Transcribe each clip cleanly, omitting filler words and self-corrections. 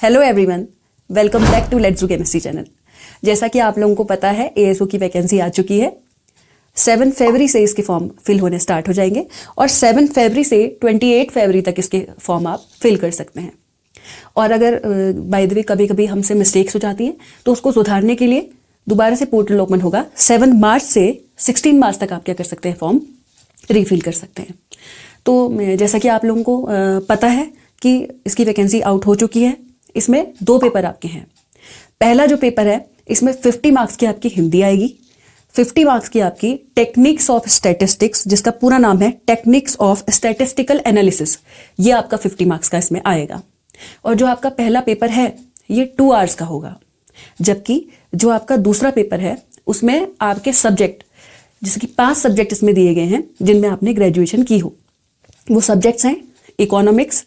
Hello everyone, welcome back to let's do chemistry channel. जैसा कि आप लोगों को पता है एएसओ की वैकेंसी आ चुकी है। 7 फरवरी से इसके फॉर्म फिल होने स्टार्ट हो जाएंगे और 7 फरवरी से 28 फरवरी तक इसके फॉर्म आप फिल कर सकते हैं। और अगर बाय द वे कभी कभी हमसे मिस्टेक्स हो जाती हैं तो उसको सुधारने के लिए दोबारा से पोर्टल ओपन होगा। 7 मार्च से 16 मार्च तक आप क्या कर सकते हैं, फॉर्म रिफिल कर सकते हैं। तो जैसा कि आप लोगों को पता है कि इसकी वैकेंसी आउट हो चुकी है। इसमें 2 पेपर आपके हैं। पहला जो पेपर है इसमें 50 मार्क्स की आपकी हिंदी आएगी, 50 मार्क्स की आपकी टेक्निक्स ऑफ स्टैटिस्टिक्स, जिसका पूरा नाम है टेक्निक्स ऑफ स्टैटिस्टिकल एनालिसिस, ये आपका 50 मार्क्स का इसमें आएगा। और जो आपका पहला पेपर है ये 2 आवर्स का होगा, जबकि जो आपका दूसरा पेपर है उसमें आपके सब्जेक्ट, जैसे कि 5 सब्जेक्ट इसमें दिए गए हैं जिनमें आपने ग्रेजुएशन की हो। वो सब्जेक्ट्स हैं इकोनॉमिक्स,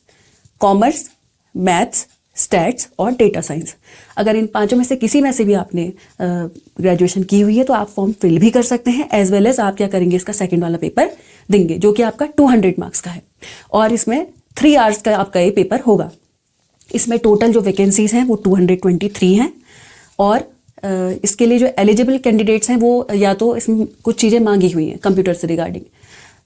कॉमर्स, मैथ्स, स्टैट्स और डेटा साइंस। अगर इन 5 में से किसी में से भी आपने ग्रेजुएशन की हुई है तो आप फॉर्म फिल भी कर सकते हैं, एज वेल एज आप क्या करेंगे, इसका सेकंड वाला पेपर देंगे जो कि आपका 200 मार्क्स का है। और इसमें 3 आवर्स का आपका ये पेपर होगा। इसमें टोटल जो वैकेंसीज हैं वो 223 हैं। और इसके लिए जो एलिजिबल कैंडिडेट्स हैं वो या तो इसमें कुछ चीज़ें मांगी हुई हैं कंप्यूटर से रिगार्डिंग,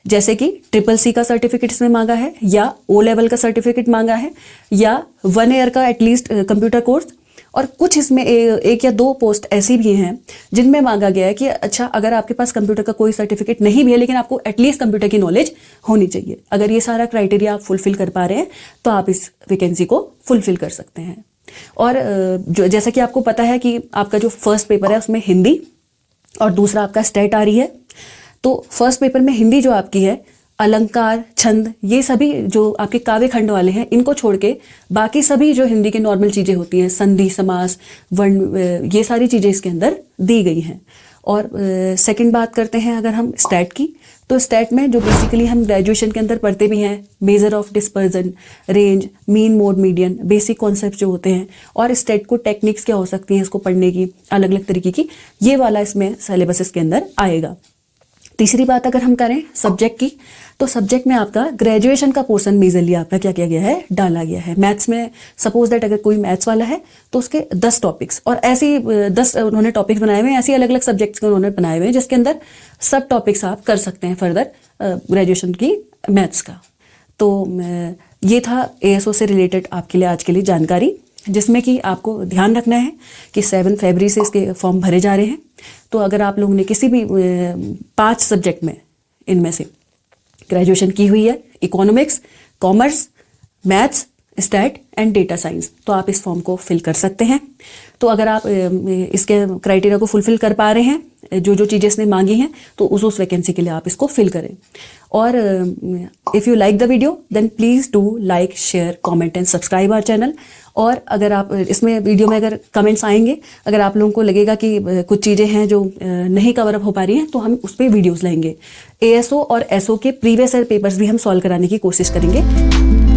जैसे कि CCC का सर्टिफिकेट इसमें मांगा है, या O लेवल का सर्टिफिकेट मांगा है, या 1 ईयर का एटलीस्ट कंप्यूटर कोर्स। और कुछ इसमें एक या 2 पोस्ट ऐसी भी हैं जिनमें मांगा गया है कि अच्छा, अगर आपके पास कंप्यूटर का कोई सर्टिफिकेट नहीं भी है लेकिन आपको एटलीस्ट कंप्यूटर की नॉलेज होनी चाहिए। अगर ये सारा क्राइटेरिया आप फुलफिल कर पा रहे हैं तो आप इस वैकेंसी को फुलफिल कर सकते हैं। और जैसा कि आपको पता है कि आपका जो फर्स्ट पेपर है उसमें हिंदी और दूसरा आपका स्टैट आ रही है। तो फर्स्ट पेपर में हिंदी जो आपकी है, अलंकार, छंद, ये सभी जो आपके काव्य खंड वाले हैं इनको छोड़ के बाकी सभी जो हिंदी की नॉर्मल चीज़ें होती हैं, संधि, समास, वर्ण, ये सारी चीज़ें इसके अंदर दी गई हैं। और सेकंड बात करते हैं अगर हम स्टैट की, तो स्टैट में जो बेसिकली हम ग्रेजुएशन के अंदर पढ़ते भी हैं, measure of dispersion, range, mean, mode, median, basic concept जो होते हैं, और स्टैट को टेक्निक्स क्या हो सकती हैं इसको पढ़ने की, अलग अलग तरीके की, ये वाला इसमें सिलेबस इसके अंदर आएगा। तीसरी बात अगर हम करें सब्जेक्ट की, तो सब्जेक्ट में आपका ग्रेजुएशन का पोर्शन मेजरली आपका क्या किया गया है, डाला गया है। मैथ्स में सपोज दैट अगर कोई मैथ्स वाला है तो उसके 10 टॉपिक्स और ऐसी 10 उन्होंने टॉपिक्स बनाए हुए हैं, ऐसी अलग अलग सब्जेक्ट्स के उन्होंने बनाए हुए हैं जिसके अंदर सब टॉपिक्स आप कर सकते हैं फर्दर ग्रेजुएशन की मैथ्स का। तो ये था एएसओ से रिलेटेड आपके लिए आज के लिए जानकारी, जिसमें कि आपको ध्यान रखना है कि 7 फरवरी से इसके फॉर्म भरे जा रहे हैं। तो अगर आप लोगों ने किसी भी 5 सब्जेक्ट में इनमें से ग्रेजुएशन की हुई है, economics, commerce, maths, stat and data science, तो आप इस फॉर्म को फिल कर सकते हैं। तो अगर आप इसके क्राइटेरिया को फुलफिल कर पा रहे हैं, जो जो चीज़ें इसने मांगी हैं, तो उस वैकेंसी के लिए आप इसको फिल करें। और if you like the video then please do like, share, comment and subscribe our channel. और अगर आप इसमें वीडियो में अगर कमेंट्स आएंगे, अगर आप लोगों को लगेगा कि कुछ चीज़ें हैं जो नहीं कवर अप हो पा रही हैं, तो हम उस पर वीडियोज़ लाएंगे। एएसओ और एसओ के प्रीवियस ईयर पेपर्स भी हम सॉल्व कराने की कोशिश करेंगे।